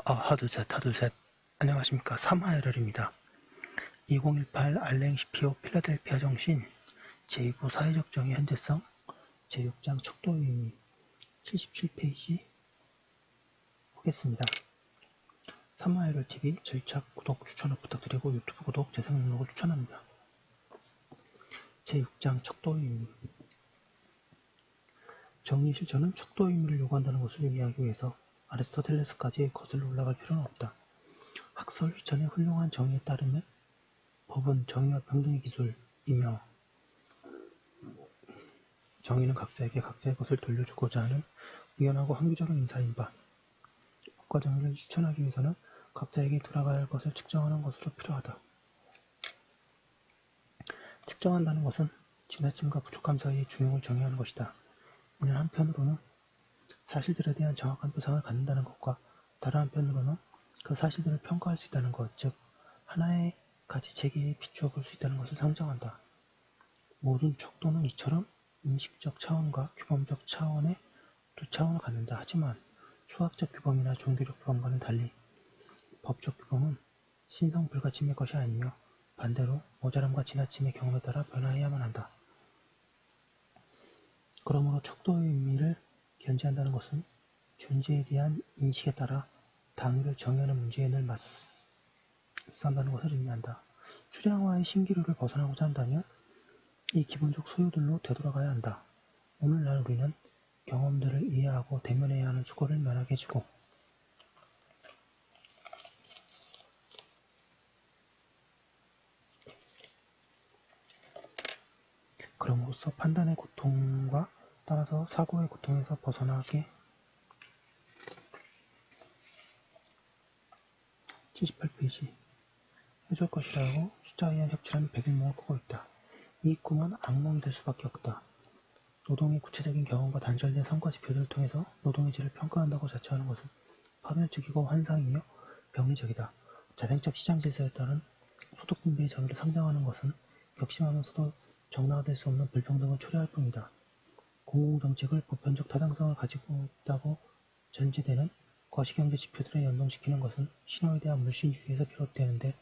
하드셋. 안녕하십니까. 3화열혈입니다. 2018 알랭시피오 필라델피아 정신 제2부 사회적 정의 현재성 제6장 척도의 의미 77페이지 보겠습니다. 3화열혈TV 절착 구독 추천을 부탁드리고 유튜브 구독 재생 등록을 추천합니다. 제6장 척도의 의미 정의 실천은 척도의 의미를 요구한다는 것을 이해하기 위해서 아리스토텔레스까지 거슬러 올라갈 필요는 없다. 학설 휘천의 훌륭한 정의에 따르면 법은 정의와 평등의 기술이며 정의는 각자에게 각자의 것을 돌려주고자 하는 우연하고 항구적인 인사인 바, 법과 정의를 실천하기 위해서는 각자에게 돌아가야 할 것을 측정하는 것으로 필요하다. 측정한다는 것은 지나침과 부족함 사이의 중용을 정의하는 것이다. 이는 한편으로는 사실들에 대한 정확한 표상을 갖는다는 것과 다른 한편으로는 그 사실들을 평가할 수 있다는 것, 즉 하나의 가지 체계에 비추어 볼 수 있다는 것을 상정한다. 모든 척도는 이처럼 인식적 차원과 규범적 차원의 두 차원을 갖는다. 하지만 수학적 규범이나 종교적 규범과는 달리 법적 규범은 신성불가침의 것이 아니며 반대로 모자람과 지나침의 경험에 따라 변화해야만 한다. 그러므로 척도의 의미를 견지한다는 것은 존재에 대한 인식에 따라 당위를 정의하는 문제에 늘 맞선다는 것을 의미한다. 수량화의 신기루를 벗어나고자 한다면 이 기본적 소유들로 되돌아가야 한다. 오늘날 우리는 경험들을 이해하고 대면해야 하는 수고를 면하게 해주고 그럼으로써 판단의 고통과 따라서 사고의 고통에서 벗어나게 78페이지 해줄 것이라고 숫자에 의한 협치라는 백일몽을 꾸고 있다. 이 꿈은 악몽이 될 수밖에 없다. 노동의 구체적인 경험과 단절된 성과 지표들을 통해서 노동의 질을 평가한다고 자처하는 것은 파멸적이고 환상이며 병리적이다. 자생적 시장 질서에 따른 소득 분배의 정의를 상정하는 것은 격심하면서도 정당화될 수 없는 불평등을 초래할 뿐이다. 공공정책을 보편적 타당성을 가지고 있다고 전제되는 거시경제 지표들에 연동시키는 것은 신호에 대한 물신주의에서 비롯되는데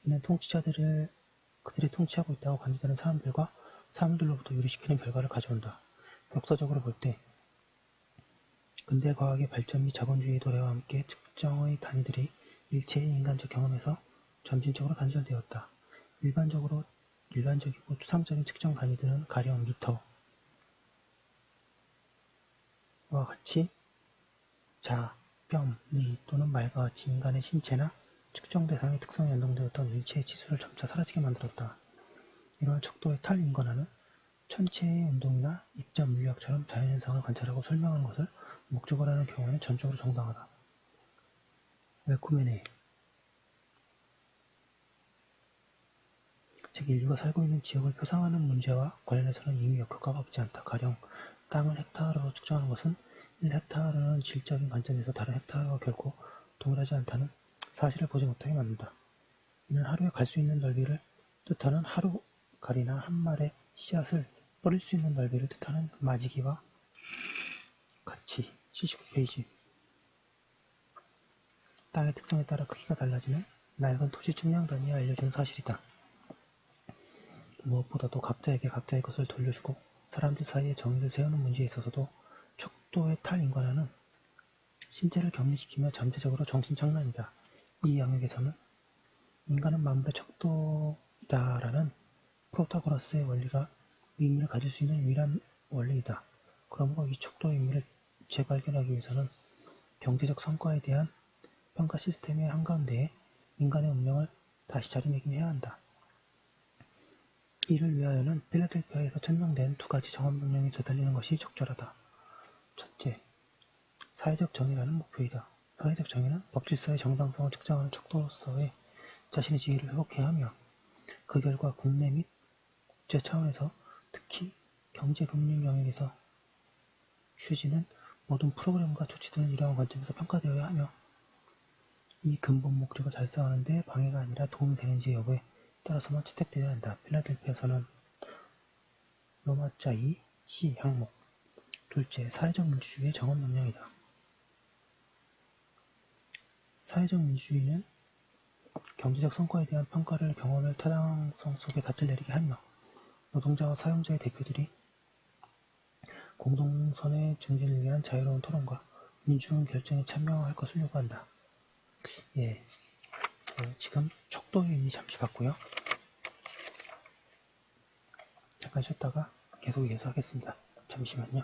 이는 통치자들을 그들이 통치하고 있다고 간주되는 사람들과 사람들로부터 유리시키는 결과를 가져온다. 역사적으로 볼 때 근대 과학의 발전 및 자본주의의 도래와 함께 특정의 단위들이 일체의 인간적 경험에서 점진적으로 단절되었다. 일반적이고 추상적인 측정 단위들은 가령 미터와 같이 자, 뼘, 리 또는 말과 같이 인간의 신체나 측정 대상의 특성에 연동되었던 일체의 지수를 점차 사라지게 만들었다. 이러한 척도의 탈인권화는 천체의 운동이나 입자 물리학처럼 자연현상을 관찰하고 설명하는 것을 목적으로 하는 경우에는 전적으로 정당하다. 웰코메네 즉 인류가 살고 있는 지역을 표상하는 문제와 관련해서는 이미 역효과가 없지 않다. 가령 땅을 헥타르로 측정하는 것은 1헥타르는 질적인 관점에서 다른 헥타르와 결코 동일하지 않다는 사실을 보지 못하게 만든다. 이는 하루에 갈 수 있는 넓이를 뜻하는 하루갈이나 한 말의 씨앗을 뿌릴 수 있는 넓이를 뜻하는 마지기와 같이 79페이지 땅의 특성에 따라 크기가 달라지는 낡은 토지 측량 단위에 알려준 사실이다. 무엇보다도 각자에게 각자의 것을 돌려주고 사람들 사이에 정의를 세우는 문제에 있어서도 척도의 탈인권화는 신체를 격리시키며 잠재적으로 정신착란이다. 이 영역에서는 인간은 만물의 척도이다라는 프로타고라스의 원리가 의미를 가질 수 있는 유일한 원리이다. 그러므로 이 척도의 의미를 재발견하기 위해서는 경제적 성과에 대한 평가 시스템의 한가운데에 인간의 운명을 다시 자리매김해야 한다. 이를 위하여는 필라델피아에서 천명된 두 가지 정언명령이 되달리는 것이 적절하다. 첫째, 사회적 정의라는 목표이다. 사회적 정의는 법질서의 정당성을 측정하는 척도로서의 자신의 지위를 회복해야 하며 그 결과 국내 및 국제 차원에서 특히 경제금융 영역에서 취해지는 모든 프로그램과 조치들은 이러한 관점에서 평가되어야 하며 이 근본 목적을 달성하는 데 방해가 아니라 도움이 되는지 여부에 따라서만 채택되어야 한다. 필라델피아 선언 로마자 2 C 항목 둘째, 사회적 민주주의의 정언 명령이다. 사회적 민주주의는 경제적 성과에 대한 평가를 경험의 타당성 속에 닷을 내리게 하며 노동자와 사용자의 대표들이 공동선의 증진을 위한 자유로운 토론과 민주적인 결정에 참여할 것을 요구한다. 예, 지금 척도의 의미 잠시 봤고요. 잠깐 쉬었다가 계속 이어서 하겠습니다. 잠시만요.